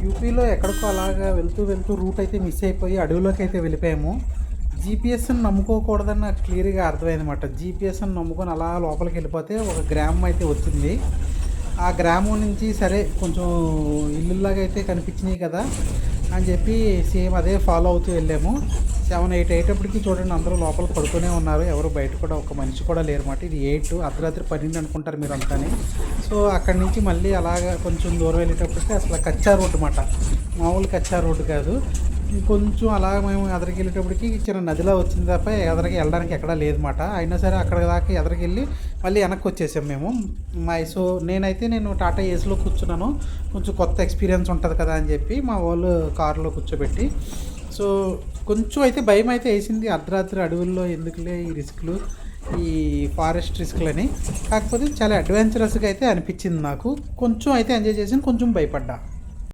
యూపీలో ఎక్కడికో అలాగా వెళ్తూ వెళ్తూ రూట్ అయితే మిస్ అయిపోయి అడవిలోకి అయితే వెళ్ళిపోయాము. జీపీఎస్ని నమ్ముకోకూడదని నాకు క్లియర్గా అర్థమైందన్నమాట. జీపీఎస్ని నమ్ముకొని అలా లోపలికి వెళ్ళిపోతే ఒక గ్రామం అయితే వచ్చింది. ఆ గ్రామం నుంచి సరే కొంచెం ఇల్లులాగా అయితే కనిపించినాయి కదా అని చెప్పి సేమ్ అదే ఫాలో అవుతూ వెళ్ళాము. 7, 8 అయ్యేటప్పటికి చూడండి అందరూ లోపల పడుకునే ఉన్నారు. ఎవరు బయట కూడా ఒక మనిషి కూడా లేరన్నమాట. ఇది 8 అర్ధరాత్రి 12 అనుకుంటారు మీరు అంతానే. సో అక్కడి నుంచి మళ్ళీ అలాగా కొంచెం దూరం వెళ్ళేటప్పటికి అసలు కచ్చా రోడ్డు అన్నమాట. మామూలు కచ్చా రోడ్డు కాదు. ఇంకొంచెం అలా మేము ఎదరికి వెళ్ళేటప్పటికి చిన్న నదిలా వచ్చింది తప్ప ఎదరికి వెళ్ళడానికి ఎక్కడా లేదన్నమాట. అయినా సరే అక్కడ దాకా ఎదరికి వెళ్ళి మళ్ళీ వెనక్కి వచ్చేసాం మేము. సో నేను టాటా ఏస్లో కూర్చున్నాను. కొంచెం కొత్త ఎక్స్పీరియన్స్ ఉంటుంది కదా అని చెప్పి మా వాళ్ళు కారులో కూర్చోబెట్టి. సో కొంచెం అయితే భయం అయితే వేసింది. అర్ధరాత్రి అడవుల్లో ఎందుకులే ఈ రిస్క్లు, ఈ ఫారెస్ట్ రిస్క్లని. కాకపోతే చాలా అడ్వెంచరస్గా అయితే అనిపించింది నాకు. కొంచెం అయితే ఎంజాయ్ చేసాను, కొంచెం భయపడ్డా.